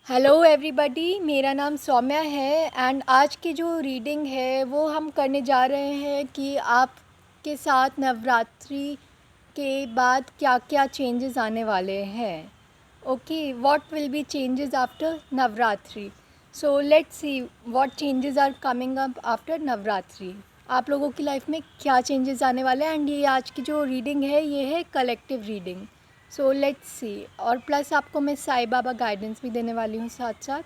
Hello everybody, मेरा नाम सौम्या है एंड आज की जो रीडिंग है वो हम करने जा रहे हैं कि आपके साथ नवरात्रि के बाद क्या क्या चेंजेस आने वाले हैं. Okay, what will be changes after Navratri. So let's see what changes are coming up after Navratri. आप लोगों की लाइफ में क्या चेंजेस आने वाले हैं. एंड ये आज की जो रीडिंग है ये है कलेक्टिव रीडिंग. सो लेट्स सी. और प्लस आपको मैं साईं बाबा गाइडेंस भी देने वाली हूँ साथ साथ.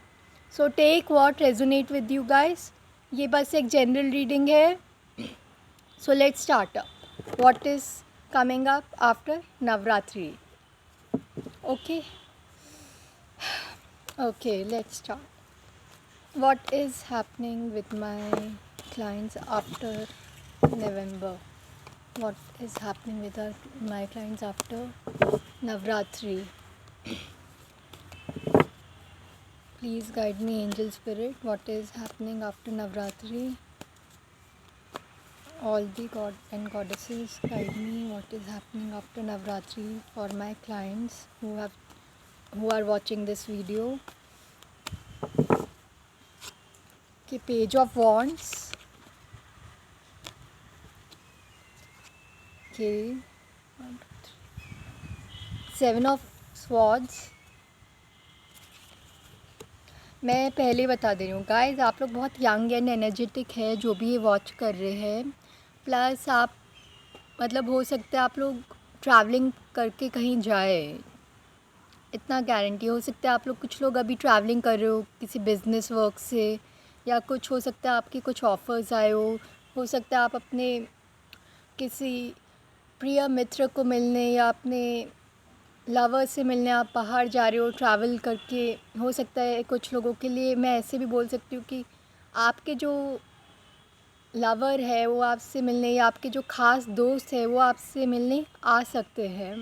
So take what resonate with you guys. ये बस एक जनरल रीडिंग है. So let's start up. What is coming up after Navratri. Okay okay, let's start. What is happening with my clients after November? What is happening with my clients after Navratri? Please guide me, angel spirit. What is happening after Navratri? All the god and goddesses guide me. What is happening after Navratri for my clients who are watching this video? Okay, Page of Wands. Okay, 1, 2, 3. 7 of Swords. मैं पहले बता दे रही हूँ guys, आप लोग बहुत young and energetic है जो भी ये वॉच कर रहे हैं. प्लस आप मतलब हो सकता है आप लोग ट्रैवलिंग करके कहीं जाए, इतना गारंटी. हो सकता है आप लोग कुछ लोग अभी ट्रैवलिंग कर रहे हो किसी बिज़नेस वर्क से, या कुछ हो सकता है आपके कुछ ऑफ़र्स आए हो सकता है आप अपने किसी प्रिय मित्र को मिलने या अपने लवर से मिलने आप बाहर जा रहे हो ट्रैवल करके. हो सकता है कुछ लोगों के लिए मैं ऐसे भी बोल सकती हूँ कि आपके जो लवर है वो आपसे मिलने, या आपके जो ख़ास दोस्त है वो आपसे मिलने आ सकते हैं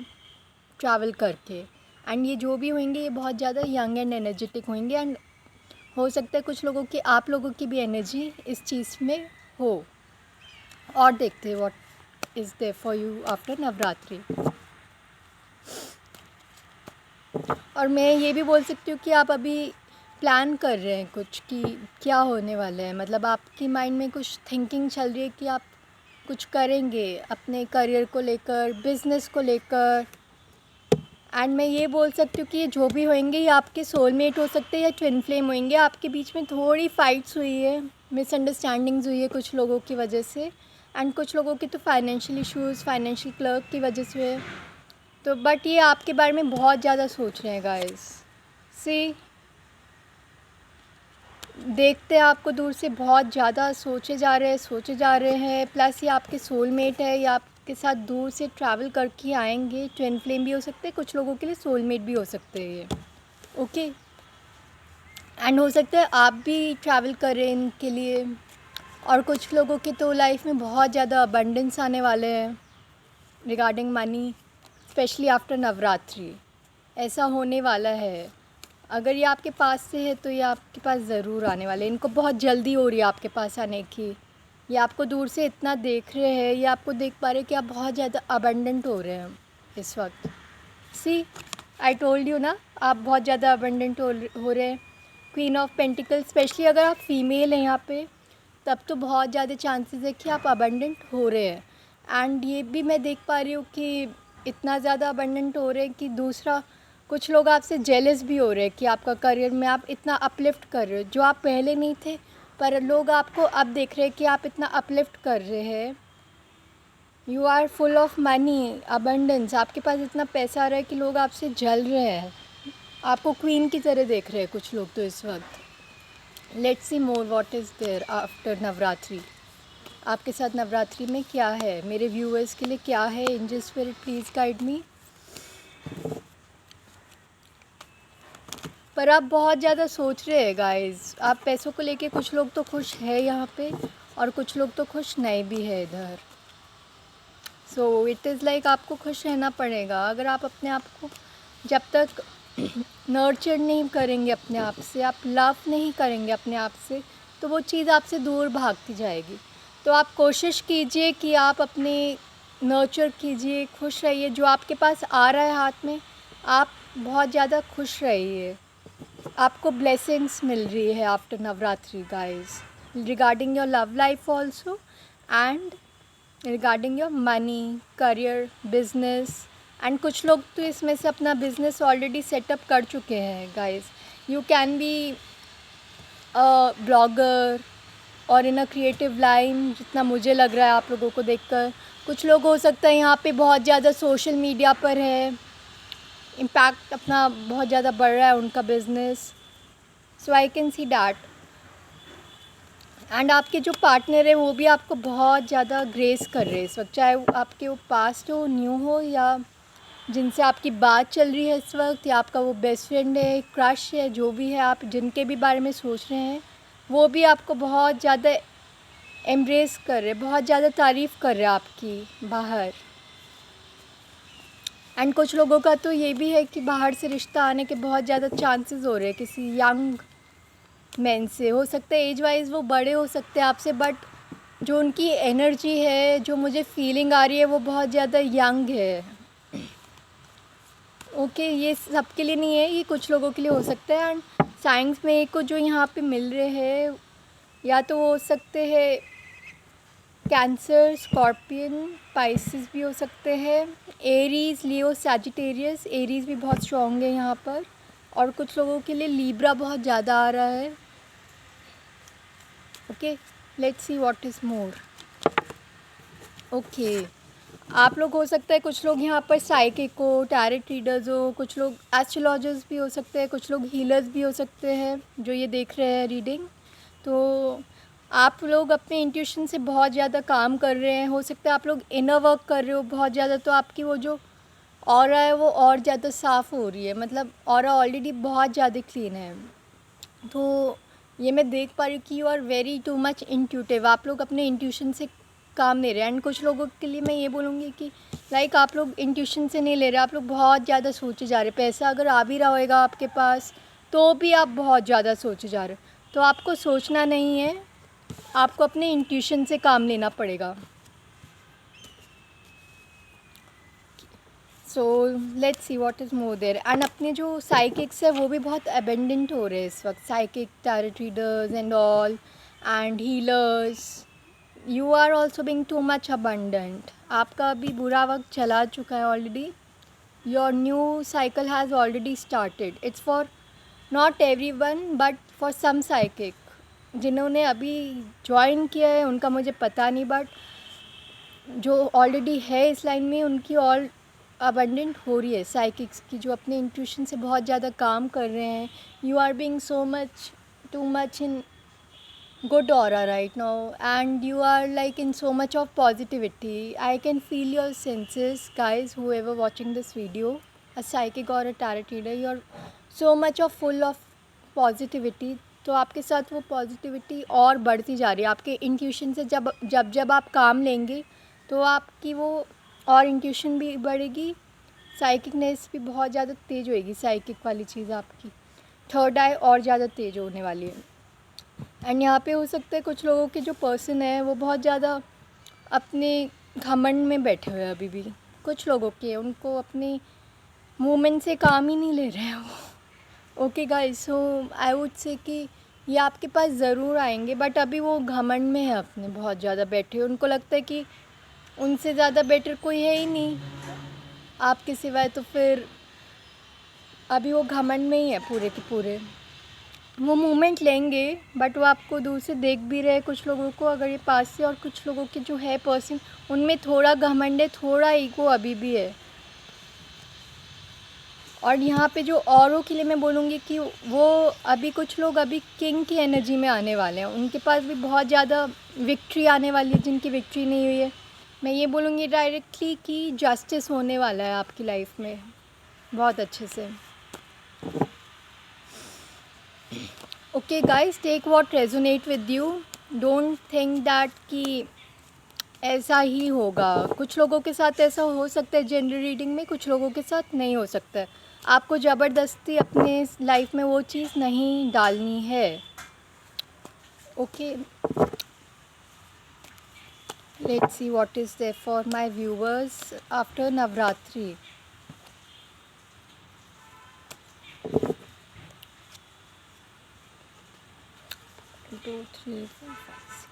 ट्रैवल करके. एंड ये जो भी होंगे ये बहुत ज़्यादा यंग एंड एनर्जेटिक होंगे. एंड हो सकता है कुछ लोगों की, आप लोगों की भी एनर्जी इस चीज़ में हो. और देखते हैं what is there for you after Navratri. और मैं ये भी बोल सकती हूँ कि आप अभी प्लान कर रहे हैं कुछ कि क्या होने वाला है. मतलब आपकी माइंड में कुछ थिंकिंग चल रही है कि आप कुछ करेंगे अपने करियर को लेकर, बिज़नेस को लेकर. एंड मैं ये बोल सकती हूँ कि ये जो भी होंगे ये आपके सोलमेट हो सकते हैं या ट्विन फ्लेम होंगे. आपके बीच में थोड़ी फाइट्स हुई है, मिसअंडरस्टैंडिंग्स हुई है कुछ लोगों की वजह से. एंड कुछ लोगों की तो फाइनेंशियल इश्यूज़, फाइनेंशियल क्लर्क की वजह से हुए. तो बट ये आपके बारे में बहुत ज़्यादा सोच रहे हैं गाइस. सी, देखते हैं आपको दूर से बहुत ज़्यादा सोचे जा रहे हैं. प्लस ये आपके सोलमेट है, या आपके साथ दूर से ट्रैवल करके आएंगे. ट्विन फ्लेम भी हो सकते हैं, कुछ लोगों के लिए सोलमेट भी हो सकते हैं ये. ओके. एंड हो सकता है आप भी ट्रैवल करें इनके लिए. और कुछ लोगों के तो लाइफ में बहुत ज़्यादा अबंडेंस आने वाले हैं regarding money, specially after Navratri. ऐसा होने वाला है. अगर ये आपके पास से है तो ये आपके पास ज़रूर आने वाले हैं. इनको बहुत जल्दी हो रही है आपके पास आने की. ये आपको दूर से इतना देख रहे हैं, ये आपको देख पा रहे हैं कि आप बहुत ज़्यादा अबंडेंट हो रहे हैं इस वक्त. सी, आई टोल्ड यू ना, आप बहुत ज़्यादा अबंडेंट हो रहे हैं. क्वीन ऑफ पेंटिकल, स्पेशली अगर आप फीमेल हैं यहाँ पे, तब तो बहुत ज़्यादा चांसेस है कि आप अबंडेंट हो रहे हैं. एंड ये भी मैं देख पा रही हूँ कि इतना ज़्यादा अबंडेंट हो रहे हैं कि दूसरा कुछ लोग आपसे जेलस भी हो रहे हैं कि आपका करियर में आप इतना अपलिफ्ट कर रहे हो जो आप पहले नहीं थे. पर लोग आपको अब देख रहे हैं कि आप इतना अपलिफ्ट कर रहे हैं. You are full of money, abundance. आपके पास इतना पैसा आ रहा है कि लोग आपसे जल रहे हैं. आपको क्वीन की तरह देख रहे हैं कुछ लोग तो इस वक्त. Let's see more what is there after Navratri. आपके साथ नवरात्रि में क्या है, मेरे व्यूअर्स के लिए क्या है. Angel spirit please guide me. पर आप बहुत ज़्यादा सोच रहे हैं गाइस. आप पैसों को लेके कुछ लोग तो खुश है यहाँ पे, और कुछ लोग तो खुश नहीं भी है इधर. सो इट इज़ लाइक आपको खुश रहना पड़ेगा. अगर आप अपने आप को जब तक नर्चर नहीं करेंगे अपने आप से, आप लव नहीं करेंगे अपने आप से, तो वो चीज़ आपसे दूर भागती जाएगी. तो आप कोशिश कीजिए कि आप अपने नर्चर कीजिए, खुश रहिए. जो आपके पास आ रहा है हाथ में, आप बहुत ज़्यादा खुश रहिए. आपको ब्लेसिंग्स मिल रही है after Navratri guys, regarding your love life also and regarding your money, career, business. And कुछ लोग तो इसमें से अपना बिजनेस ऑलरेडी सेटअप कर चुके हैं guys. You can be a blogger और इन अ क्रिएटिव लाइन, जितना मुझे लग रहा है आप लोगों को देखकर। कुछ लोग हो सकता है यहाँ पे बहुत ज़्यादा सोशल मीडिया पर है, इम्पैक्ट अपना बहुत ज़्यादा बढ़ रहा है उनका business. So I can see that. And आपके जो पार्टनर है वो भी आपको बहुत ज़्यादा ग्रेस कर रहे हैं इस वक्त, चाहे वो आपके वो पास्ट हो, न्यू हो, या जिनसे आपकी बात चल रही है इस वक्त, या आपका वो बेस्ट फ्रेंड है, क्रश है, जो भी है आप जिनके भी बारे में सोच रहे हैं, वो भी आपको बहुत ज़्यादा एम्ब्रेस कर रहे, बहुत ज़्यादा तारीफ़ कर रहे आपकी बाहर। एंड कुछ लोगों का तो ये भी है कि बाहर से रिश्ता आने के बहुत ज़्यादा चांसेस हो रहे हैं किसी यंग मैन से। हो सकता है एज वाइज वो बड़े हो सकते हैं आपसे, बट जो उनकी एनर्जी है, जो मुझे फीलिंग आ रही है, वो बहुत ज़्यादा यंग है। ओके, ये सबके लिए नहीं है, ये कुछ लोगों के लिए हो सकता है। एंड साइंस में को जो यहाँ पे मिल रहे हैं, या तो वो हो सकते हैं कैंसर, स्कॉर्पियन, पाइसिस भी हो सकते हैं, एरीज, लियो, सैजिटेरियस। एरीज भी बहुत स्ट्रॉन्ग है यहाँ पर। और कुछ लोगों के लिए लीब्रा बहुत ज़्यादा आ रहा है। Okay, let's see what is more. Okay, आप लोग हो सकता है कुछ लोग यहाँ पर साइकिक हो, टैरेट रीडर्स हो, कुछ लोग एस्ट्रोलॉजर्स भी हो सकते हैं, कुछ लोग हीलर्स भी हो सकते हैं जो ये देख रहे हैं रीडिंग। तो आप लोग अपने इंट्यूशन से बहुत ज़्यादा काम कर रहे हैं। हो सकता है आप लोग इनर वर्क कर रहे हो बहुत ज़्यादा, तो आपकी वो जो ऑरा है वो और ज़्यादा साफ़ हो रही है, मतलब ऑरा ऑलरेडी बहुत ज़्यादा क्लीन है। तो ये मैं देख पा रही हूँ कि you are very too much intuitive. आप लोग अपने इंट्यूशन से काम ले रहे हैं। एंड कुछ लोगों के लिए मैं ये बोलूँगी कि लाइक आप लोग इंट्यूशन से नहीं ले रहे, आप लोग बहुत ज़्यादा सोचे जा रहे हैं। पैसा अगर आ भी रहा होएगा आपके पास, तो भी आप बहुत ज़्यादा सोचे जा रहे हो। तो आपको सोचना नहीं है, आपको अपने इंट्यूशन से काम लेना पड़ेगा। So let's see what is more there. And अपने जो साइकिक्स है वो भी बहुत अबेंडेंट हो रहे हैं इस वक्त, psychic, tarot readers and all, and healers. You are also being too much abundant. आपका अभी बुरा वक्त चला चुका है already. Your new cycle has already started. It's for not every one but for some psychic. जिन्होंने अभी ज्वाइन किया है उनका मुझे पता नहीं, बट जो ऑलरेडी है इस लाइन में उनकी ऑल अबंडेंट हो रही है साइकिक्स की, जो अपने इंट्यूशन से बहुत ज़्यादा काम कर रहे हैं। You are being so much too much in good aura right now, and you are like in so much of positivity. I can feel your senses guys, whoever watching this video, a psychic or a tarot reader, you're so much of full of positivity. तो आपके साथ वो positivity और बढ़ती जा रही है आपके इंट्यूशन से। जब जब जब आप काम लेंगे तो आपकी वो और इंट्यूशन भी बढ़ेगी, साइकिकनेस भी बहुत ज़्यादा तेज़ होएगी। साइकिक वाली चीज़ आपकी थर्ड आई और ज़्यादा तेज़ होने वाली है। एंड यहाँ पे हो सकता है कुछ लोगों के जो पर्सन है वो बहुत ज़्यादा अपने घमंड में बैठे हुए हैं अभी भी। कुछ लोगों के उनको अपने मूवमेंट से काम ही नहीं ले रहे हैं वो। Okay guys, so I would से कि ये आपके पास ज़रूर आएंगे, बट अभी वो घमंड में है अपने बहुत ज़्यादा बैठे। उनको लगता है कि उनसे ज़्यादा बेटर कोई है ही नहीं आपके सिवाय, तो फिर अभी वो घमंड में ही है पूरे के पूरे। वो मूवमेंट लेंगे बट वो आपको दूर से देख भी रहे कुछ लोगों को अगर ये पास से, और कुछ लोगों के जो है पर्सन उनमें थोड़ा घमंड है, थोड़ा ईगो अभी भी है। और यहाँ पे जो औरों के लिए मैं बोलूँगी कि वो अभी कुछ लोग अभी किंग की एनर्जी में आने वाले हैं, उनके पास भी बहुत ज़्यादा विक्ट्री आने वाली है। जिनकी विक्ट्री नहीं हुई है, मैं ये बोलूँगी डायरेक्टली कि जस्टिस होने वाला है आपकी लाइफ में बहुत अच्छे से। Okay guys, take what resonate with you. Don't think that कि ऐसा ही होगा। कुछ लोगों के साथ ऐसा हो सकता है जनरल रीडिंग में, कुछ लोगों के साथ नहीं हो सकता है। आपको ज़बरदस्ती अपने लाइफ में वो चीज़ नहीं डालनी है। Okay, let's see what is there for my viewers after Navratri. 2 3 4 5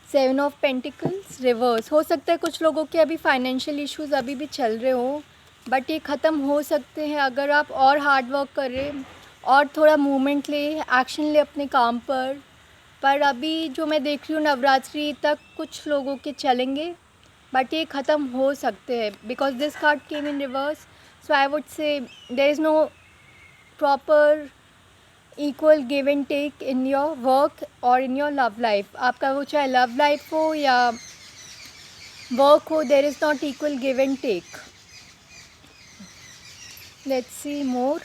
6 7 of pentacles reverse. हो सकता है कुछ लोगों के अभी फाइनेंशियल इश्यूज अभी भी चल रहे हो, बट ये ख़त्म हो सकते हैं अगर आप और हार्ड वर्क करें और थोड़ा मूवमेंट ले, एक्शन ले अपने काम पर अभी जो मैं देख रही हूँ नवरात्रि तक कुछ लोगों के चलेंगे, बट ये ख़त्म हो सकते हैं because this card came in reverse. So I would say there is no proper equal give and take in your work और इन योर लव लाइफ। आपका वो चाहे लव लाइफ हो या वर्क हो, there is not equal give and take. Let's see more.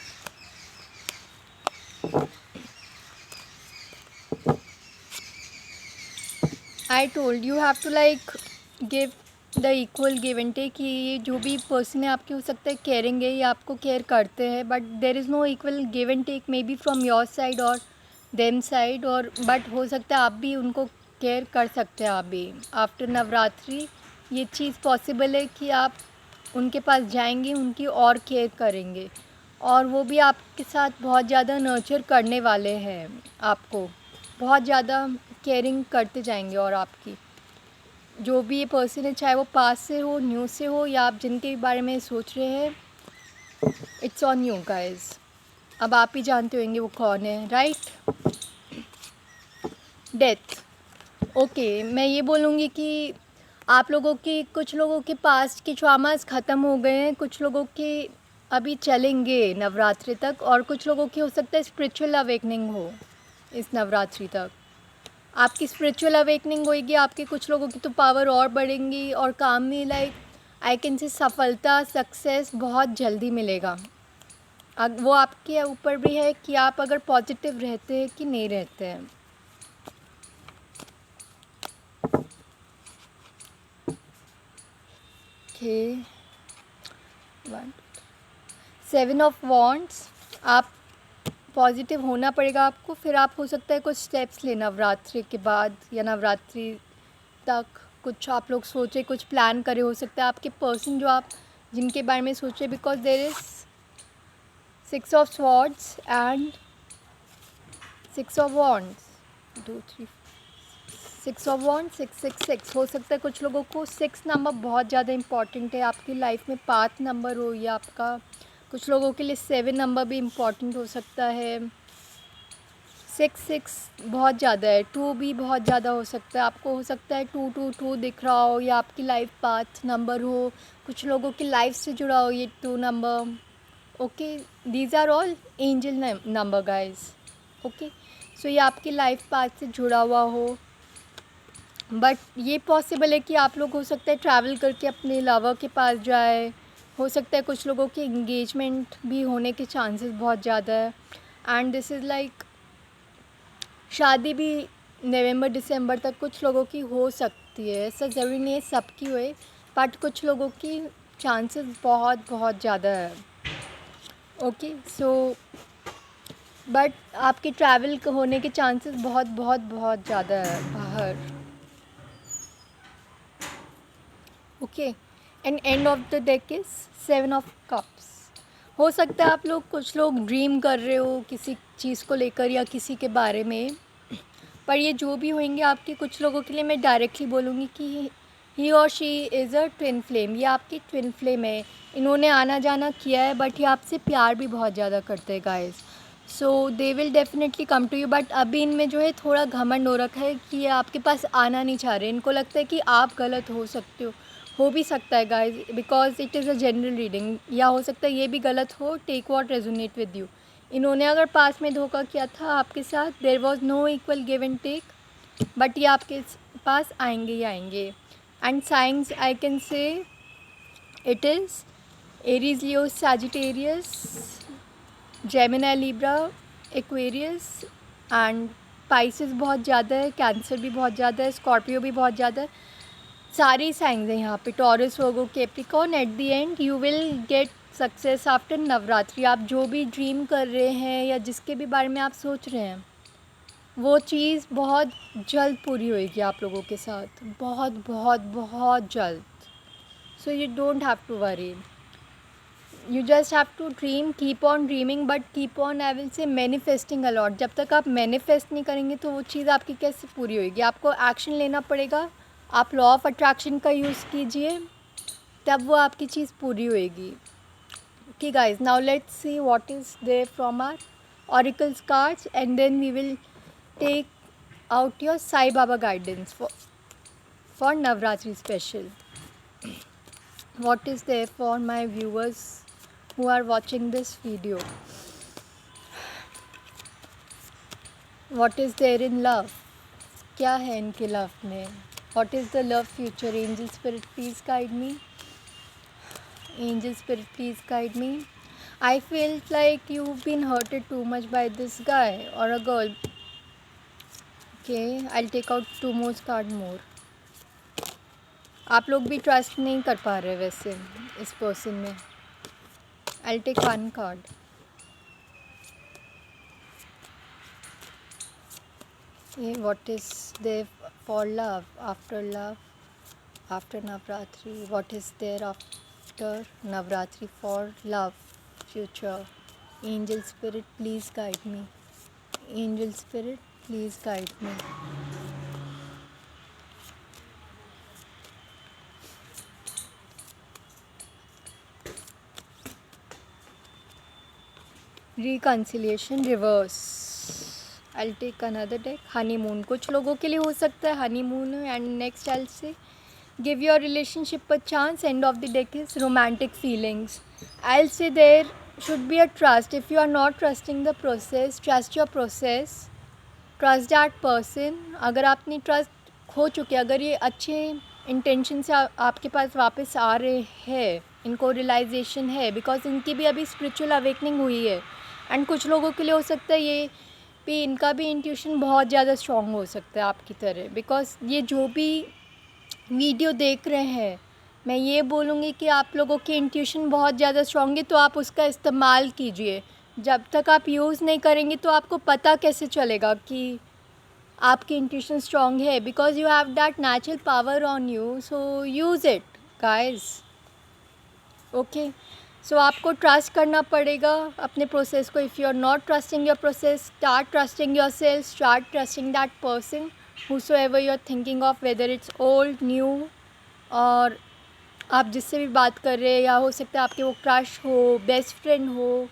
I told you have to like give the equal give and take. ये जो भी पर्सन है आपके, हो सकता है केयरिंग है या आपको केयर करते हैं, but there is no equal give and take may be from your side और देम साइड। और बट हो सकता है आप भी उनको केयर कर सकते हैं। आप भी आफ्टर नवरात्रि ये चीज़ पॉसिबल है कि आप उनके पास जाएंगे, उनकी और केयर करेंगे और वो भी आपके साथ बहुत ज़्यादा नर्चर करने वाले हैं, आपको बहुत ज़्यादा केयरिंग करते जाएंगे। और आपकी जो भी ये पर्सन है, चाहे वो पास से हो, न्यू से हो, या आप जिनके बारे में सोच रहे हैं, इट्स ऑन यू गाइज। अब आप ही जानते होंगे वो कौन है, राइट। डेथ। ओके, मैं ये बोलूँगी कि आप लोगों की, कुछ लोगों के पास्ट की ट्रॉमास ख़त्म हो गए हैं, कुछ लोगों के अभी चलेंगे नवरात्रि तक, और कुछ लोगों की हो सकता है स्पिरिचुअल अवेकनिंग हो इस नवरात्रि तक। आपकी स्पिरिचुअल अवेकनिंग होएगी, आपके कुछ लोगों की तो पावर और बढ़ेंगी और काम में लाइक आई कैन से सफलता, सक्सेस बहुत जल्दी मिलेगा। वो आपके ऊपर भी है कि आप अगर पॉजिटिव रहते हैं कि नहीं रहते हैं। Okay, 7 of wands. आप पॉजिटिव होना पड़ेगा आपको, फिर आप हो सकता है कुछ स्टेप्स ले नवरात्रि के बाद या नवरात्रि तक। कुछ आप लोग सोचे, कुछ प्लान करे, हो सकता है आपके पर्सन जो आप जिनके बारे में सोचे, because there is 6 of swords and 6 of wands, 2 3 6 of wands 6 6 6। हो सकता है कुछ लोगों को 6 नंबर बहुत ज़्यादा इंपॉर्टेंट है आपकी लाइफ में, 5 नंबर हो या आपका, कुछ लोगों के लिए 7 नंबर भी इम्पॉर्टेंट हो सकता है। 6 6 बहुत ज़्यादा है, 2 भी बहुत ज़्यादा हो सकता है। आपको हो सकता है 2 2 2 दिख रहा हो या आपकी लाइफ पाथ नंबर हो, कुछ लोगों की लाइफ से जुड़ा हो ये 2 नंबर। Okay, these are all angel number guys. Okay, so ये आपकी लाइफ पाथ से जुड़ा हुआ हो, बट ये पॉसिबल है कि आप लोग हो सकता है ट्रैवल करके अपने लवर के पास जाए। हो सकता है कुछ लोगों की इंगेजमेंट भी होने के चांसेस बहुत ज़्यादा है। एंड दिस इज़ लाइक शादी भी नवंबर दिसंबर तक कुछ लोगों की हो सकती है। ऐसा ज़रूरी नहीं है सबकी होए, बट कुछ लोगों की चांसेस बहुत बहुत ज़्यादा है। ओके, सो बट आपके ट्रैवल होने के चांसेस बहुत बहुत बहुत ज़्यादा है बाहर। Okay, and and of the deck is 7 of cups. हो सकता है आप लोग, कुछ लोग ड्रीम कर रहे हो किसी चीज़ को लेकर या किसी के बारे में, पर ये जो भी होंगे आपके, कुछ लोगों के लिए मैं डायरेक्टली बोलूँगी कि ही और she is a twin flame. ये आपकी ट्विन फ्लेम है, इन्होंने आना जाना किया है, बट ये आपसे प्यार भी बहुत ज़्यादा करते हैं guys. So they will definitely come to you, but अभी इनमें जो है थोड़ा घमंड हो रखा है कि ये आपके पास आना नहीं चाह रहे। इनको लगता है कि आप गलत हो सकते हो भी सकता है guys, because it is a general reading, या हो सकता है ये भी गलत हो। Take what resonate with you. इन्होंने अगर पास में धोखा किया था आपके साथ, there was no equal give and take, but ये आपके पास आएंगे ही आएंगे। And signs I can say it is Aries, Leo, Sagittarius, Gemini, Libra, Aquarius and Pisces बहुत ज़्यादा है, कैंसर भी बहुत ज़्यादा है, स्कॉर्पियो भी बहुत ज़्यादा है। सारी साइंस हैं यहाँ पे, taurus, Virgo, Capricorn. At the end you will get success after Navratri. आप जो भी ड्रीम कर रहे हैं या जिसके भी बारे में आप सोच रहे हैं, वो चीज़ बहुत जल्द पूरी होएगी आप लोगों के साथ, बहुत बहुत बहुत जल्द। So you don't have to worry. You just have to dream, keep on dreaming, but keep on, I will say, manifesting a lot. जब तक आप मैनिफेस्ट नहीं करेंगे तो वो चीज़ आपकी कैसे पूरी होगी? आपको एक्शन लेना पड़ेगा। आप लॉ ऑफ अट्रैक्शन का यूज़ कीजिए, तब वो आपकी चीज़ पूरी होएगी। Okay guys, now let's see what is there from our oracles cards, and then we will take out your Sai Baba guidance for Navratri special. What is there for my viewers who are watching this video? What is there in love? क्या है इनके love में? What is the love future? Angel spirit, please guide me. Angel spirit, please guide me. I feel like you've been hurted too much by this guy or a girl. Okay, I'll take out 2 more card more. आप लोग भी trust नहीं कर पा रहे वैसे इस person में. I'll take 1 card. Okay, what is there for love, after Navratri? What is there after Navratri for love future? Angel spirit, please guide me. Angel spirit, please guide me. Reconciliation reverse. I'll take another deck. Honeymoon, कुछ लोगों के लिए हो सकता है honeymoon. And next I'll say give your relationship a chance. End of the deck is romantic feelings. I'll say there should be a trust. If you are not trusting the process, trust your process, trust that person. अगर आपने trust खो चुके, अगर ये अच्छे intention से आपके पास वापस आ रहे हैं, इनको रियलाइजेशन है, बिकॉज इनकी भी अभी स्पिरिचुअल अवेकनिंग हुई है. एंड कुछ लोगों के लिए हो सकता है ये भी, इनका भी इंट्यूशन बहुत ज़्यादा स्ट्रॉन्ग हो सकता है आपकी तरह. बिकॉज ये जो भी वीडियो देख रहे हैं, मैं ये बोलूँगी कि आप लोगों की इंट्यूशन बहुत ज़्यादा स्ट्रॉन्ग है, तो आप उसका इस्तेमाल कीजिए. जब तक आप यूज़ नहीं करेंगे तो आपको पता कैसे चलेगा कि आपकी इंट्यूशन स्ट्रॉन्ग है? Because you have that natural power on you, so use it guys. Okay, so आपको ट्रस्ट करना पड़ेगा अपने प्रोसेस को. If you are not trusting your process, start trusting yourself, start trusting that person whosoever you are thinking of, whether it's old, new, और आप जिससे भी बात कर रहे हैं, या हो सकता है आपके वो क्रश हो, बेस्ट फ्रेंड हो,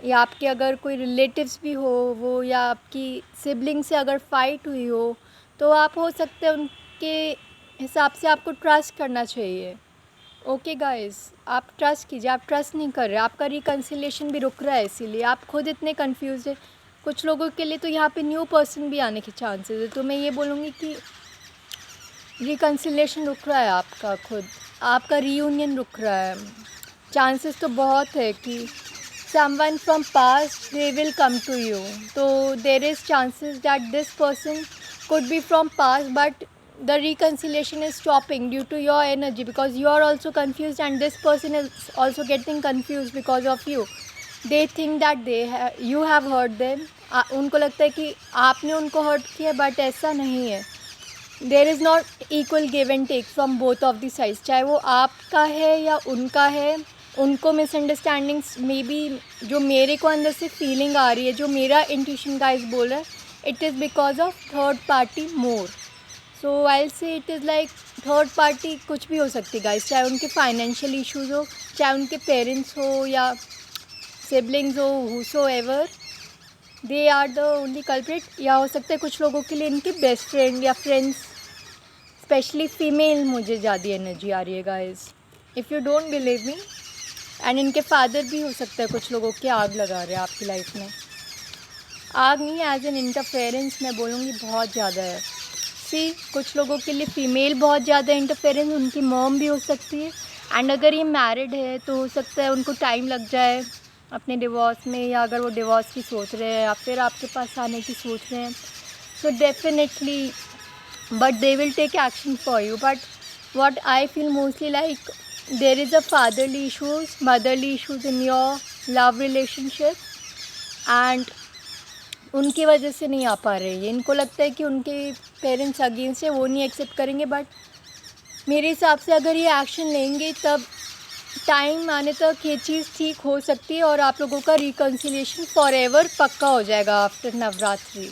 या आपके अगर कोई रिलेटिव्स भी हो वो, या आपकी सिबलिंग से अगर फ़ाइट हुई हो, तो आप हो सकते हैं उनके हिसाब से आपको ट्रस्ट करना चाहिए. ओके गाइस, आप ट्रस्ट कीजिए. आप ट्रस्ट नहीं कर रहे, आपका रिकन्सिलिएशन भी रुक रहा है, इसीलिए आप खुद इतने कंफ्यूज है. कुछ लोगों के लिए तो यहाँ पे न्यू पर्सन भी आने के चांसेस है. तो मैं ये बोलूँगी कि रिकन्सिलिएशन रुक रहा है आपका, खुद आपका रीयूनियन रुक रहा है. चांसेस तो बहुत है कि someone from past they will come to you. So there is chances that this person could be from past, but the reconciliation is stopping due to your energy, because you are also confused and this person is also getting confused because of you. They think that you have hurt them. उनको लगता है कि आपने उनको hurt किया, but ऐसा नहीं है. There is not equal give and take from both of the sides. चाहे वो आपका है या उनका है, उनको मिसअंडरस्टैंडिंग्स मे बी, जो मेरे को अंदर से फीलिंग आ रही है, जो मेरा इंट्यूशन गाइस बोल रहा है, it is because of third party more. So I will से it is like third party कुछ भी हो सकती है गाइस. चाहे उनके फाइनेंशियल इश्यूज़ हो, चाहे उनके पेरेंट्स हो या सिबलिंग्स हो, whosoever they are the only culprit. या हो सकता है कुछ लोगों के लिए इनके बेस्ट फ्रेंड या फ्रेंड्स, स्पेशली फीमेल, मुझे ज़्यादा एनर्जी आ रही है guys. If you don't believe me, and इनके फादर भी हो सकता है कुछ लोगों के आग लगा रहे हैं आपकी लाइफ में. आग नहीं, एज एन इंटरफेरेंस मैं बोलूँगी बहुत ज़्यादा है. सी, कुछ लोगों के लिए फ़ीमेल बहुत ज़्यादा इंटरफेरेंस, उनकी मॉम भी हो सकती है. एंड अगर ये मैरिड है तो हो सकता है उनको टाइम लग जाए अपने डिवोर्स में, या अगर वो डिवोर्स की सोच रहे हैं या फिर आपके पास आने की सोच रहे हैं, so definitely, but they will take action for you. But what I feel mostly like there is a fatherly issues, motherly issues in your love relationship, and उनकी वजह से नहीं आ पा रहे हैं. इनको लगता है कि उनके पेरेंट्स अगेंस्ट है, वो नहीं एक्सेप्ट करेंगे. बट मेरे हिसाब से अगर ये एक्शन लेंगे तब टाइम आने तक ये चीज़ ठीक हो सकती है और आप लोगों का रिकन्सिलिएशन फॉरएवर पक्का हो जाएगा after Navratri.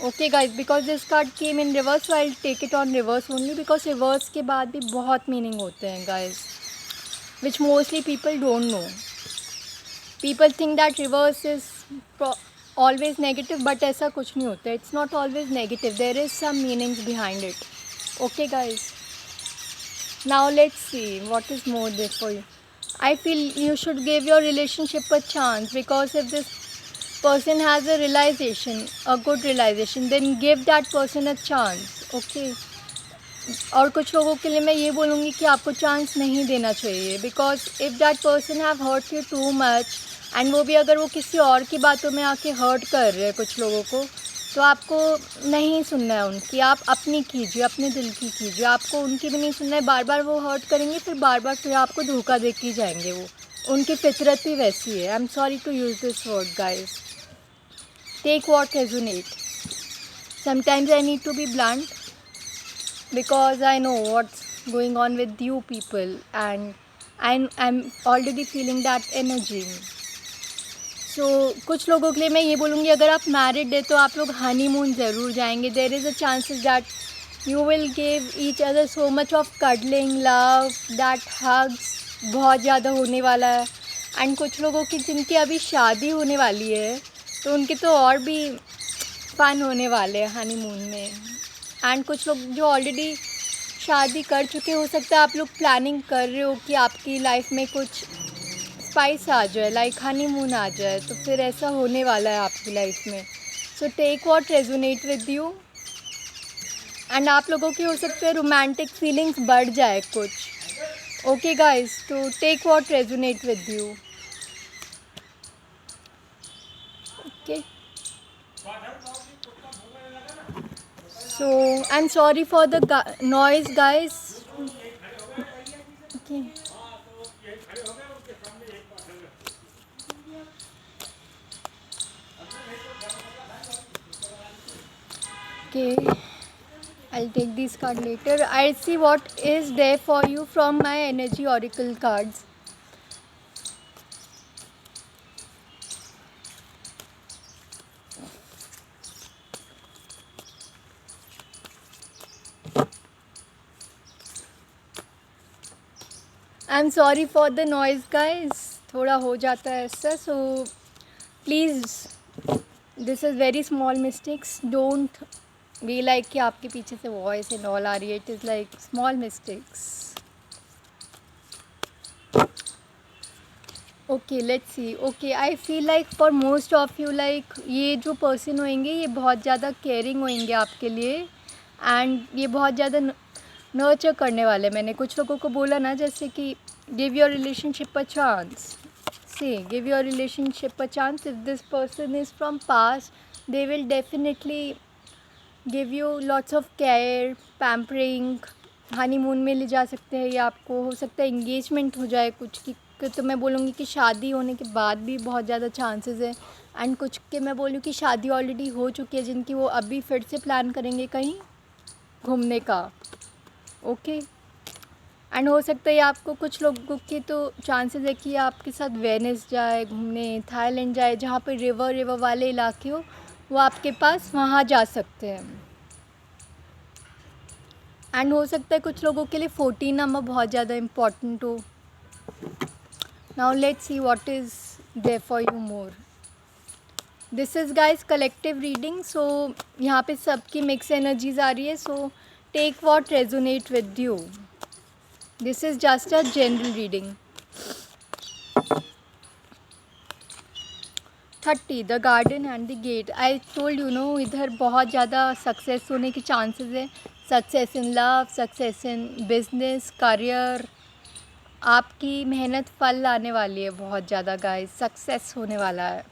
Okay guys, because this card came in reverse, so I take it on reverse only, because reverse के बाद भी बहुत मीनिंग होते हैं guys, which mostly people don't know. People think that reverse is always negative, but ऐसा कुछ नहीं होता. It's not always negative, there is some meanings behind it. Okay guys, now let's see what is more there for you. I feel you should give your relationship a chance, because if this person has a realization, a good realization, then give that person a chance. Okay. और कुछ लोगों के लिए मैं ये बोलूँगी कि आपको चांस नहीं देना चाहिए, because if that person have hurt you too much, and वो भी अगर वो किसी और की बातों में आके हर्ट कर रहे हैं कुछ लोगों को, तो आपको नहीं सुनना है उनकी. आप अपनी कीजिए, अपने दिल की कीजिए. आपको उनकी भी नहीं सुनना है. बार बार वो हर्ट करेंगे, फिर बार बार फिर आपको धोखा दे के जाएंगे. वो उनकी फितरत ही वैसी है. I am sorry to use this word guys. Take what resonate. Sometimes I need to be blunt, because I know what's going on with you people, and I'm already feeling that energy. So कुछ लोगों के लिए मैं ये बोलूँगी, अगर आप married है तो आप लोग हनीमून ज़रूर जाएंगे. There is a chances that you will give each other so much of cuddling, love, that hugs बहुत ज़्यादा होने वाला है. एंड कुछ लोगों की जिनकी अभी शादी होने वाली है, तो उनके तो और भी फ़न होने वाले हैं हनीमून में. एंड कुछ लोग जो ऑलरेडी शादी कर चुके, हो सकता है आप लोग प्लानिंग कर रहे हो कि आपकी लाइफ में कुछ स्पाइस आ जाए, लाइक हनीमून आ जाए, तो फिर ऐसा होने वाला है आपकी लाइफ में. So take what resonate with you. And आप लोगों की हो सकता है रोमांटिक फीलिंग्स बढ़ जाए कुछ. ओके गाइज, तो take what resonate with you. Okay, so I'm sorry for the noise guys. Okay. Okay, I'll take this card later. I'll see what is there for you from my energy oracle cards. I'm sorry for the noise guys, थोड़ा हो जाता है ऐसा. So please, this is very small mistakes. Don't be like कि आपके पीछे से voice and all आ रही है. It is like small mistakes. Okay, let's C. Okay, I feel like for most of you, like ये जो पर्सन होंगे ये बहुत ज़्यादा केयरिंग होंगे आपके लिए, एंड ये बहुत ज़्यादा नर्चर करने वाले. मैंने कुछ लोगों को बोला ना, जैसे कि give your relationship a chance. See, give your relationship a chance. If this person is from past, they will definitely give you lots of care, pampering. Honeymoon में ले जा सकते हैं, या आपको हो सकता है इंगेजमेंट हो जाए कुछ की. तो मैं बोलूँगी कि शादी होने के बाद भी बहुत ज़्यादा चांसेस है. एंड कुछ के मैं बोलूँ कि शादी ऑलरेडी हो चुकी है, जिनकी वो अभी फिर से प्लान करेंगे कहीं घूमने का. ओके. एंड हो सकता है आपको कुछ लोगों के तो चांसेस है कि आपके साथ वेनिस जाए घूमने, थाईलैंड जाए, जहाँ पर रिवर वाले इलाके हो, वो आपके पास वहाँ जा सकते हैं. एंड हो सकता है कुछ लोगों के लिए 14 नंबर बहुत ज़्यादा इम्पॉर्टेंट हो. Now let's see what is there for you more. This is guys collective reading. So यहाँ पे सबकी मिक्स एनर्जीज आ रही है. So take what resonate with you. This is just a general reading. 30 the garden and the gate. I told you know, इधर बहुत ज़्यादा success होने के चांसेस है. Success in love, success in business, career. आपकी मेहनत फल लाने वाली है बहुत ज़्यादा गाइस. सक्सेस होने वाला है.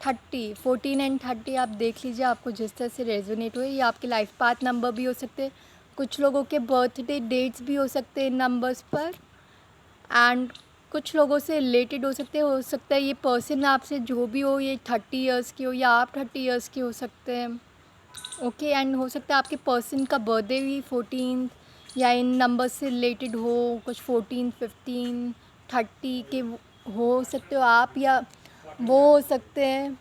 30, 14 एंड 30 आप देख लीजिए, आपको जिस तरह से रेजोनेट हुए. ये आपके लाइफ पाथ नंबर भी हो सकते हैं. कुछ लोगों के बर्थडे डेट्स भी हो सकते हैं इन नंबर्स पर. एंड कुछ लोगों से रिलेटेड हो सकता है ये पर्सन आपसे जो भी हो, ये 30 इयर्स की हो या आप 30 इयर्स के हो सकते हैं. ओके. एंड हो सकता है आपके पर्सन का बर्थडे भी 14 या इन नंबर से रिलेटेड हो, कुछ 14, 15, 30 के हो सकते हो आप, या वो हो सकते हैं।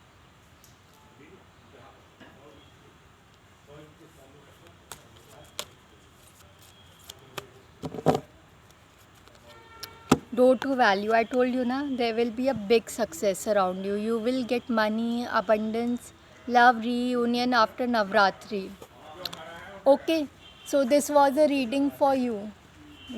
Door to value. I told you na, there will be a big success around you. You will get money, abundance, love, reunion after Navratri. Okay, so this was a reading for you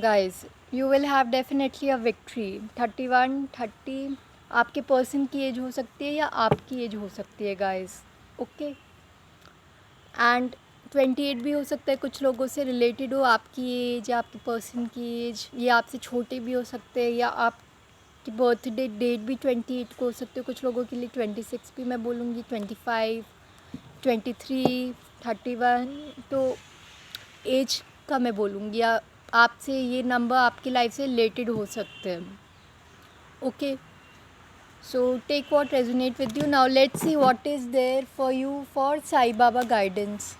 guys. You will have definitely a victory. 31, 30 आपके person की as हो सकती है या आपकी as हो सकती है गाइस. ओके, एंड 28 भी हो सकता है, कुछ लोगों से रिलेटेड हो आपकी एज या आपके पर्सन की एज. ये आपसे छोटे भी हो सकते हैं, या आपकी बर्थडे डेट भी 28 को हो सकते हो. कुछ लोगों के लिए 26 भी मैं बोलूँगी, 25, 23, 31. तो एज का मैं बोलूँगी, या आपसे ये नंबर आपकी लाइफ से रिलेटेड हो सकते हैं. Okay, so take what resonate with you. Now let's see what is there for you for Sai Baba guidance.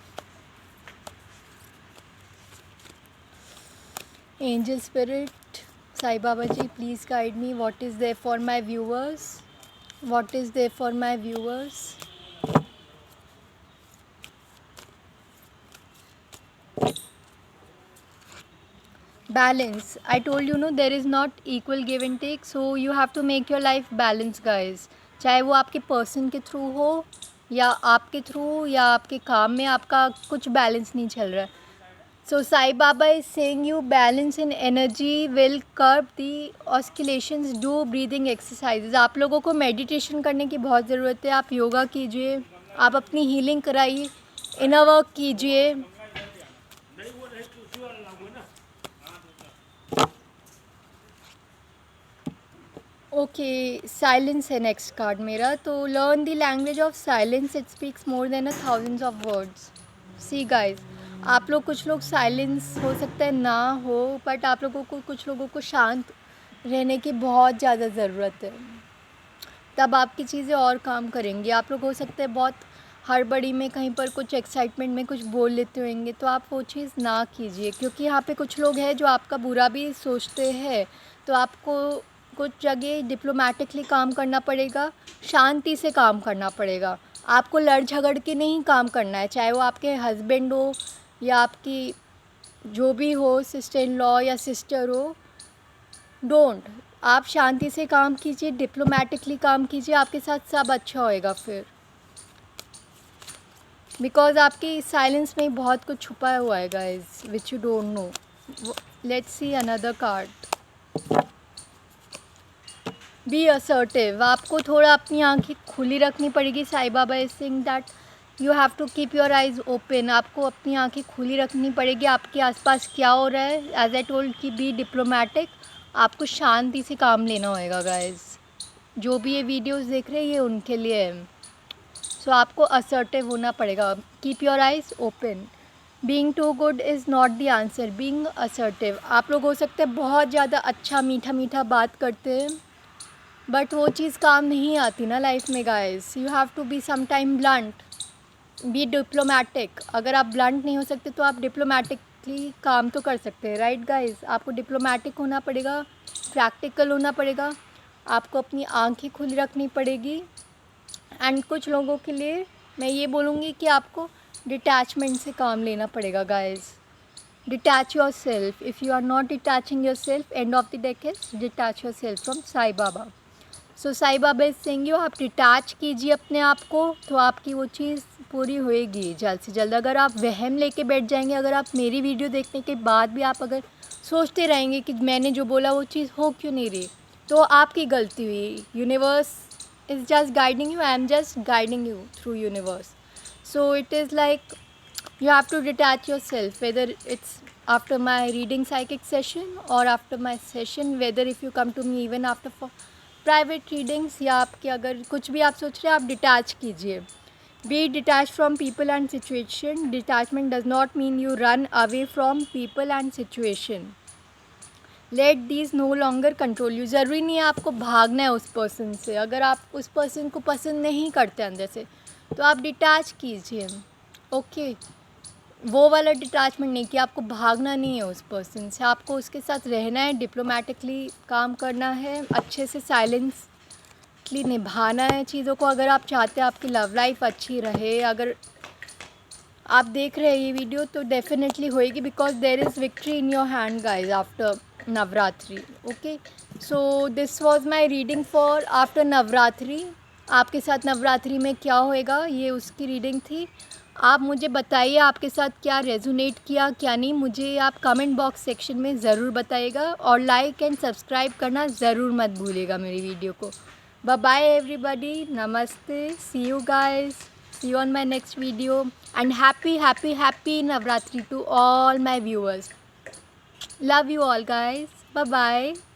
Angel spirit, Sai Baba ji, please guide me. What is there for my viewers? What is there for my viewers? Balance. I told you, no, there is not equal give and take, so you have to make your life balance guys. चाहे वो आपके person के through हो या आपके through या आपके काम में आपका कुछ बैलेंस नहीं चल रहा है. So Sai Baba is saying you balance in energy will curb the oscillations. Do breathing exercises. आप लोगों को मेडिटेशन करने की बहुत ज़रूरत है. आप योगा कीजिए, आप अपनी हीलिंग कराइए, इनर वर्क कीजिए. ओके, साइलेंस है नेक्स्ट कार्ड मेरा. तो learn the language of silence, it speaks more than thousands of words. See guys, आप लोग, कुछ लोग साइलेंस हो सकता है ना हो, बट आप लोगों को, कुछ लोगों को शांत रहने की बहुत ज़्यादा ज़रूरत है. तब आपकी चीज़ें और काम करेंगी. आप लोग हो सकते हैं बहुत हड़बड़ी में कहीं पर कुछ एक्साइटमेंट में कुछ बोल लेते होंगे, तो आप वो चीज़ ना कीजिए, क्योंकि यहाँ पे कुछ लोग हैं जो आपका बुरा भी सोचते हैं. तो आपको कुछ जगह डिप्लोमेटिकली काम करना पड़ेगा, शांति से काम करना पड़ेगा. आपको लड़ झगड़ के नहीं काम करना है, चाहे वो आपके हस्बैंड हो या आपकी जो भी हो, सिस्टर इन लॉ या सिस्टर हो. डोंट, आप शांति से काम कीजिए, डिप्लोमेटिकली काम कीजिए, आपके साथ सब अच्छा होएगा फिर. बिकॉज आपकी साइलेंस में बहुत कुछ छुपा हुआ है guys, which you don't know. Let's see another card. Be assertive. आपको थोड़ा अपनी आंखें खुली रखनी पड़ेगी. Sai Baba is saying that you have to keep your eyes open. आपको अपनी आंखें खुली रखनी पड़ेगी, आपके आसपास क्या हो रहा है. एज आई टोल्ड कि बी डिप्लोमेटिक. आपको शांति से काम लेना होएगा गाइज. जो भी ये वीडियोस देख रहे हैं ये उनके लिए है. सो आपको असर्टिव होना पड़ेगा. Keep your eyes open. Being too good is not the answer, being assertive. आप लोग हो सकते हैं बहुत ज़्यादा अच्छा मीठा मीठा बात करते हैं, बट वो चीज़ काम नहीं आती ना लाइफ में guys. You have to be some time blunt, be diplomatic. अगर आप ब्लंट नहीं हो सकते तो आप डिप्लोमेटिकली काम तो कर सकते हैं, राइट गाइज. आपको डिप्लोमेटिक होना पड़ेगा, प्रैक्टिकल होना पड़ेगा, आपको अपनी आंखें खुली रखनी पड़ेगी. एंड कुछ लोगों के लिए मैं ये बोलूँगी कि आपको डिटैचमेंट से काम लेना पड़ेगा guys. Detach yourself. If you are not detaching yourself, end of the deck is detach yourself from Sai Baba. So Sai Baba is saying you, आप डिटैच कीजिए अपने आप को, तो आपकी वो चीज़ पूरी होएगी जल्द से जल्द. अगर आप वहम लेके बैठ जाएंगे, अगर आप मेरी वीडियो देखने के बाद भी आप अगर सोचते रहेंगे कि मैंने जो बोला वो चीज़ हो क्यों नहीं रही, तो आपकी गलती हुई. Universe is just guiding you. I am just guiding you through universe. So it is like you have to detach yourself, whether it's after my reading psychic session or after my session, whether if you come to me even after for private readings, या आपके अगर कुछ भी आप सोच रहे हैं, आप डिटैच कीजिए. Be detached from people and situation. Detachment does not mean you run away from people and situation. Let these no longer control you. ज़रूरी नहीं है आपको भागना है उस पर्सन से. अगर आप उस पर्सन को पसंद नहीं करते अंदर से, तो आप डिटैच कीजिए. ओके, वो वाला डिटैचमेंट नहीं कि आपको भागना नहीं है उस पर्सन से, आपको उसके साथ रहना है, डिप्लोमेटिकली काम करना है, अच्छे से साइलेंसली निभाना है चीज़ों को। अगर आप चाहते हैं आपकी लव लाइफ अच्छी रहे, अगर आप देख रहे हैं ये वीडियो तो डेफिनेटली होएगी, because there is victory in your hand guys after Navratri. Okay, so this was my reading for after Navratri. आपके साथ नवरात्रि में क्या होएगा, ये उसकी रीडिंग थी। आप मुझे बताइए आपके साथ क्या रेजोनेट किया क्या नहीं, मुझे आप कमेंट बॉक्स सेक्शन में ज़रूर बताइएगा, और लाइक एंड सब्सक्राइब करना ज़रूर मत भूलिएगा मेरी वीडियो को। बाय बाय एवरीबॉडी, नमस्ते, see you guys, see you on my next video, and happy Navratri to all my viewers. Love you all guys, bye bye.